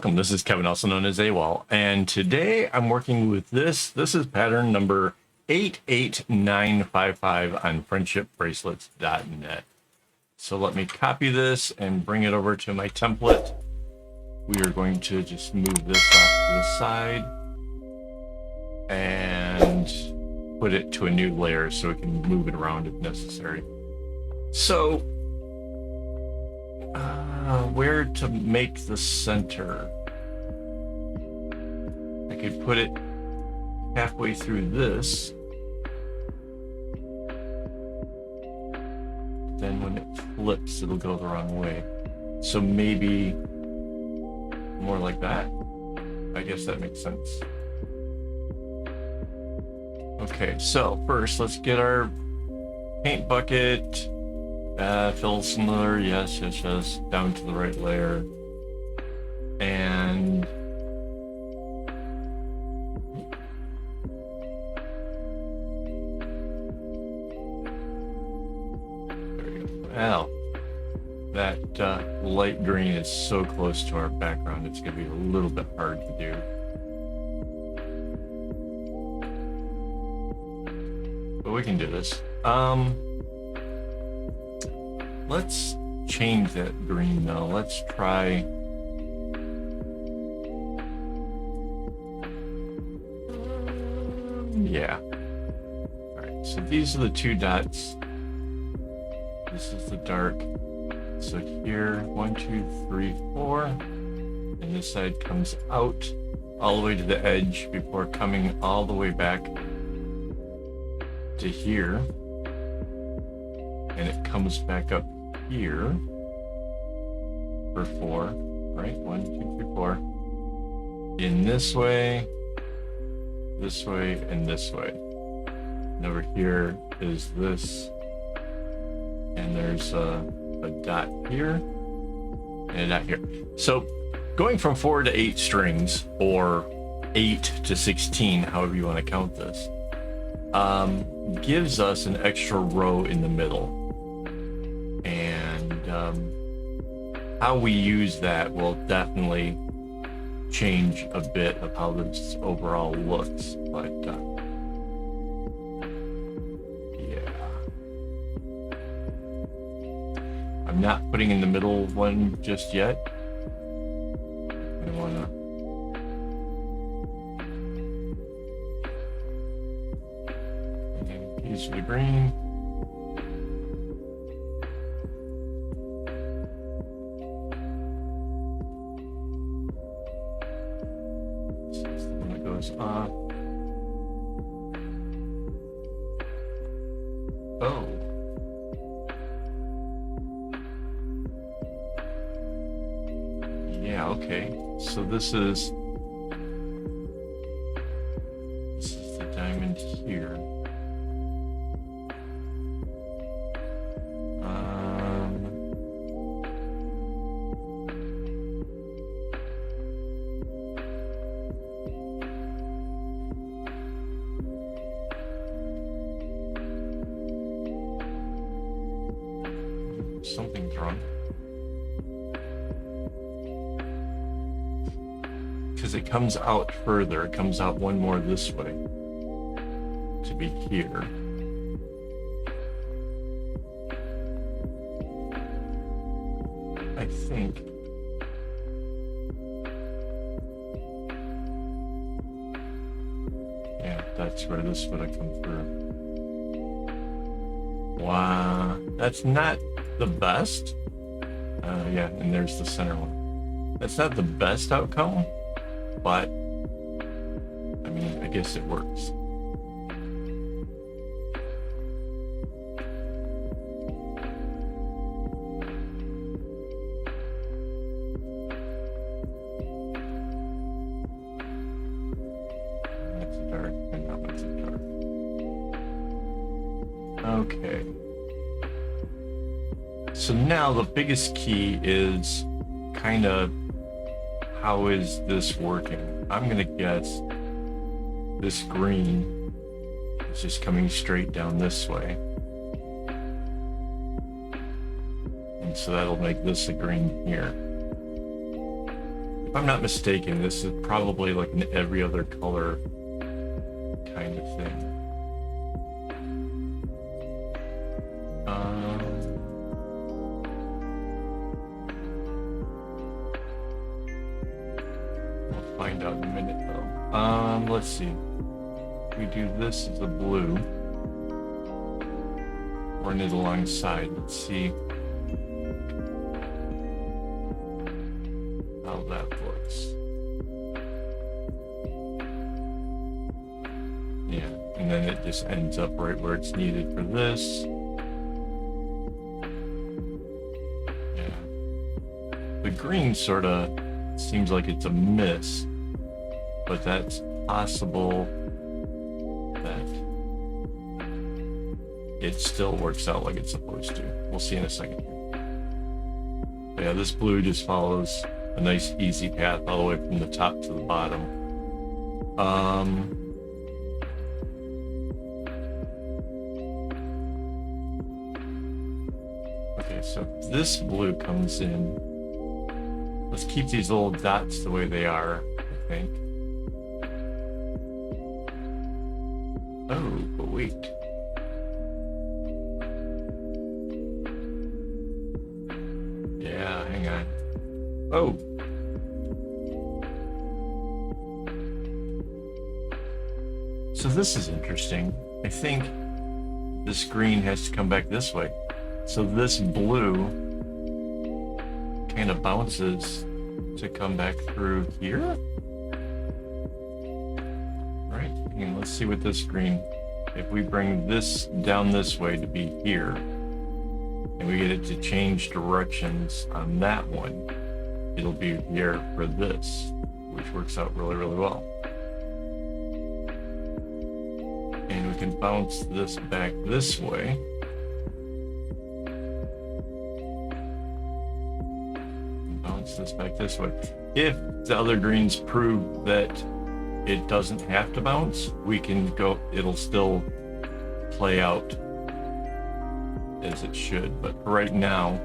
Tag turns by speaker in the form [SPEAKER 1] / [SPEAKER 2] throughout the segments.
[SPEAKER 1] welcome. This is Kevin, also known as AWOL, and today I'm working with this. This is pattern number 88955 on friendshipbracelets.net. So let me copy this and bring it over to my template. We are going to just move this off to the side and put it to a new layer so we can move it around if necessary. So where to make the center? I could put it halfway through this. Then when it flips, it'll go the wrong way. So maybe more like that. I guess that makes sense. Okay, so first let's get our paint bucket. Fill similar, yes, down to the right layer. And there we go. Wow, that light green is so close to our background, it's gonna be a little bit hard to do. But we can do this. Let's change that green though. Let's try. Yeah. All right, so these are the two dots. This is the dark. So here, 1, 2, 3, 4. And this side comes out all the way to the edge before coming all the way back to here. And it comes back up here for 4, right? 1, 2, 3, 4. In this way, and this way. And over here is this, and there's a dot here and a dot here. So going from 4 to 8 strings, or 8 to 16, however you want to count this, gives us an extra row in the middle. And how we use that will definitely change a bit of how this overall looks. But yeah, I'm not putting in the middle one just yet. I want to use the green. Off. Oh. Yeah, okay. So this is the diamond here. Something's wrong. Because it comes out further. It comes out one more this way to be here. I think. Yeah, that's where this would have come through. Wow, that's not the best. Yeah, and there's the center one. That's not the best outcome, but I mean, I guess it works. That's a dark, and that one's a dark. Okay. So now the biggest key is kind of, how is this working? I'm gonna guess this green is just coming straight down this way. And so that'll make this a green here. If I'm not mistaken, this is probably like an every other color kind of thing. We'll find out in a minute though. Let's see. If we do this as a blue, run it alongside. Let's see how that looks. Yeah, and then it just ends up right where it's needed for this. Yeah. The green sort of seems like it's a miss, but that's possible that it still works out like it's supposed to. We'll see in a second. But yeah, this blue just follows a nice easy path all the way from the top to the bottom. Okay, so this blue comes in. Let's keep these little dots the way they are, I think. Oh, but wait. Yeah, hang on. Oh. So this is interesting. I think this green has to come back this way. So this blue kind of bounces to come back through here. Right, and let's see what this green, if we bring this down this way to be here, and we get it to change directions on that one, it'll be here for this, which works out really, really well. And we can bounce this back this way. This back this way. If the other greens prove that it doesn't have to bounce, we can go, it'll still play out as it should. But for right now,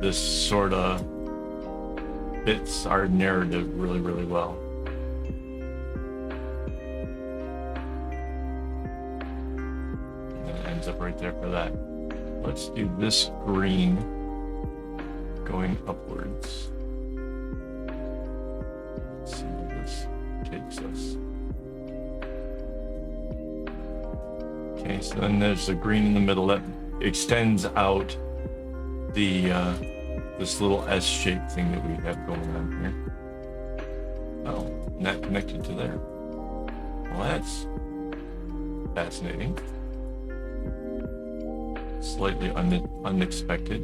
[SPEAKER 1] this sort of fits our narrative really, really well. And it ends up right there for that. Let's do this green going upwards. See where this takes us. Okay, so then there's the green in the middle that extends out the this little S-shaped thing that we have going on here. Oh, not connected to there. Well, that's fascinating. Slightly unexpected.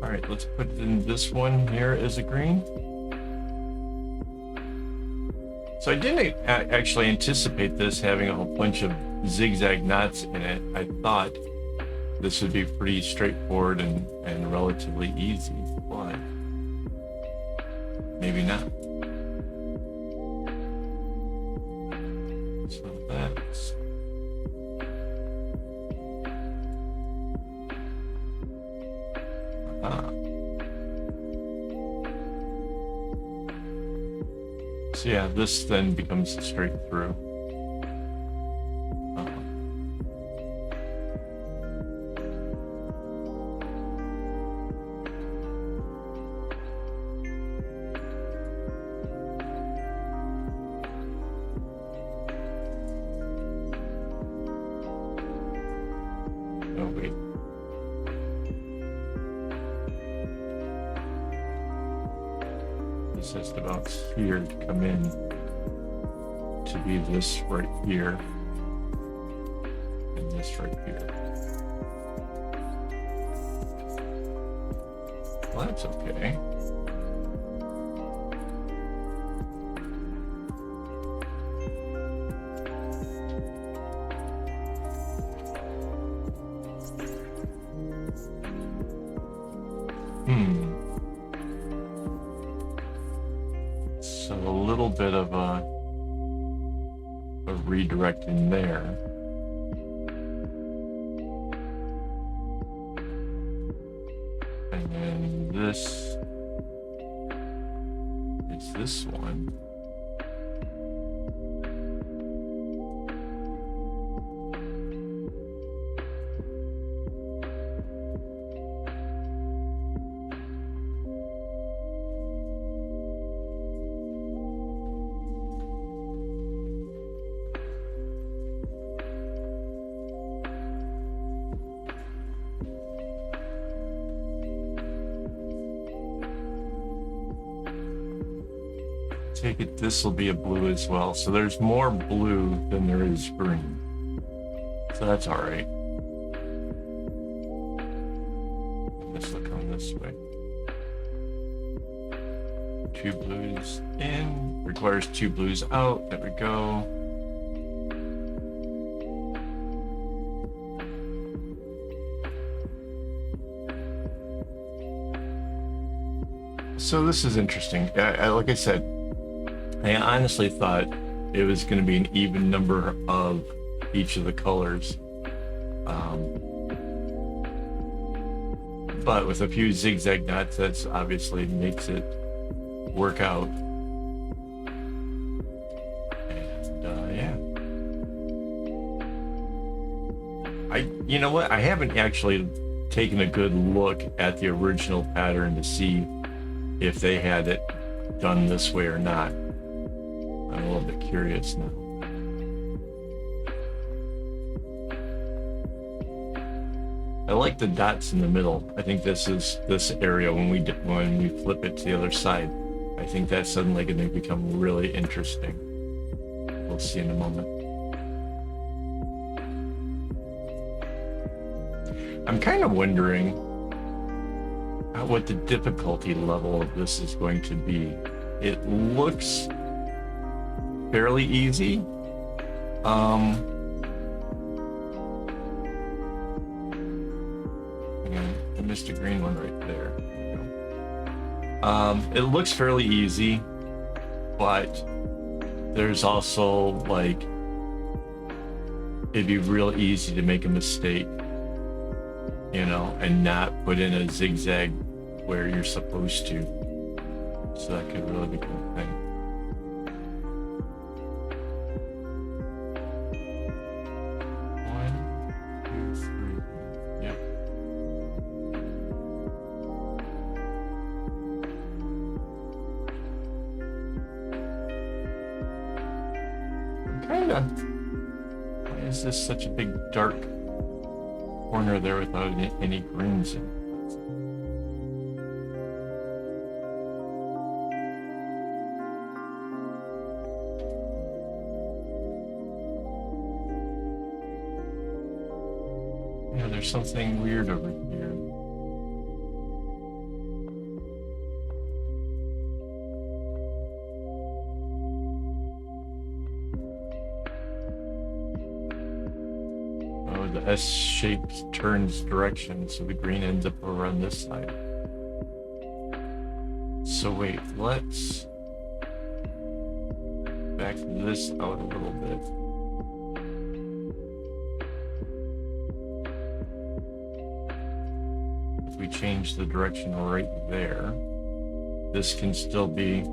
[SPEAKER 1] All right, let's put in this one here as a green. So I didn't actually anticipate this having a whole bunch of zigzag knots in it. I thought this would be pretty straightforward and relatively easy, but maybe not. So that's... So yeah, this then becomes straight through. Oh wait. This has to bounce here to come in to be this right here and this right here. Well, that's okay. So a little bit of a redirect in there. And then this is use this one. Take it this will be a blue as well, so there's more blue than there is green, so that's all right. This will come this way. 2 blues in requires 2 blues out. There we go. So this is interesting. Like I said, I honestly thought it was going to be an even number of each of the colors. But with a few zigzag knots, that's obviously makes it work out. And yeah. You know what? I haven't actually taken a good look at the original pattern to see if they had it done this way or not. I'm a little bit curious now. I like the dots in the middle. I think this area when we flip it to the other side, I think that's suddenly going to become really interesting. We'll see in a moment. I'm kind of wondering what the difficulty level of this is going to be. It looks fairly easy. I missed a green one right there. It looks fairly easy, but there's also like it'd be real easy to make a mistake, you know, and not put in a zigzag where you're supposed to. So that could really become a thing. Why is this such a big dark corner there without any greens in it? Yeah, there's something weird over here. The S shape turns direction, so the green ends up over on this side. So wait, let's back this out a little bit. If we change the direction right there, this can still be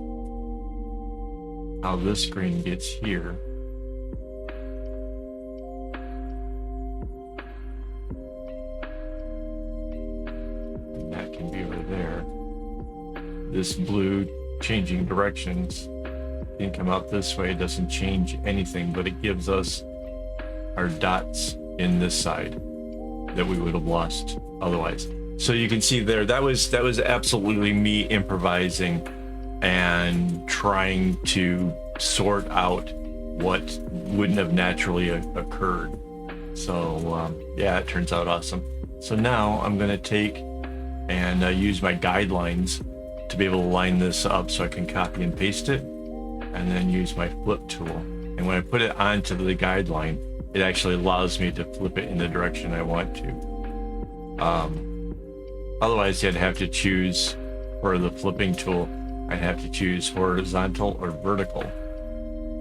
[SPEAKER 1] how this green gets here. This blue changing directions can come out this way. It doesn't change anything, but it gives us our dots in this side that we would have lost otherwise. So you can see there, that was absolutely me improvising and trying to sort out what wouldn't have naturally occurred. So yeah, it turns out awesome. So now I'm going to take and use my guidelines to be able to line this up so I can copy and paste it, and then use my flip tool. And when I put it onto the guideline, it actually allows me to flip it in the direction I want to. Otherwise, I'd have to choose for the flipping tool, I'd have to choose horizontal or vertical.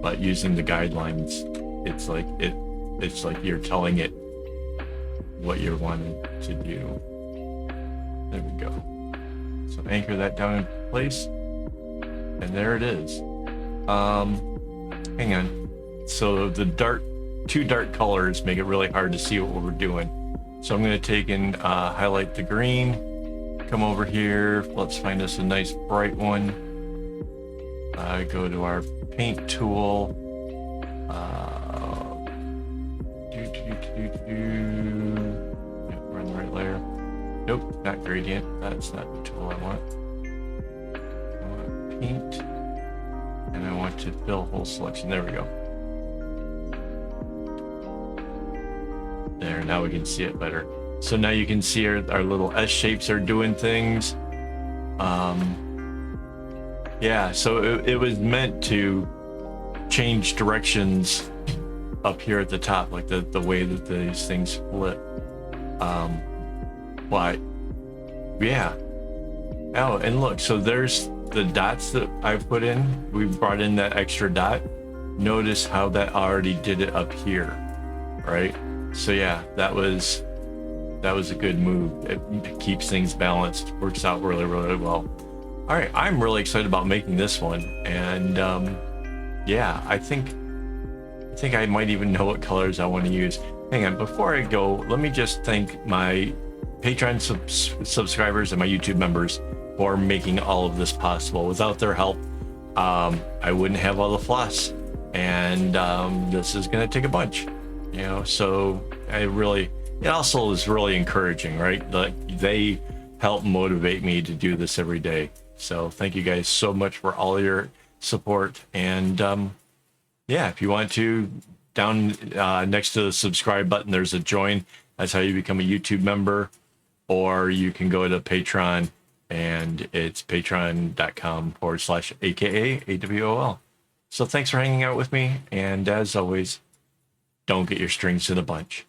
[SPEAKER 1] But using the guidelines, it's like you're telling it what you're wanting to do. There we go. So anchor that down in place, And there it is. Hang on. So the two dark colors make it really hard to see what we're doing. So I'm going to take and highlight the green. Come over here. Let's find us a nice bright one. Go to our paint tool. Yep, we're in the right layer. Nope, not gradient. That's not the tool I want. I want paint. And I want to fill whole selection. There we go. There, now we can see it better. So now you can see our little S shapes are doing things. Yeah, so it was meant to change directions up here at the top, like the way that these things flip. But yeah. Oh, and look, so there's the dots that I've put in. We brought in that extra dot. Notice how that already did it up here, right? So yeah, that was a good move. It keeps things balanced, works out really, really well. All right, I'm really excited about making this one, and yeah, I think I might even know what colors I want to use. Hang on, before I go, let me just thank my Patreon subscribers and my YouTube members for making all of this possible. Without their help, I wouldn't have all the floss, and this is gonna take a bunch, you know. So it also is really encouraging, right? They help motivate me to do this every day. So thank you guys so much for all your support. And yeah, if you want to, down next to the subscribe button, there's a join. That's how you become a YouTube member. Or you can go to Patreon, and it's patreon.com/AKAAWOL. So thanks for hanging out with me. And as always, don't get your strings to the bunch.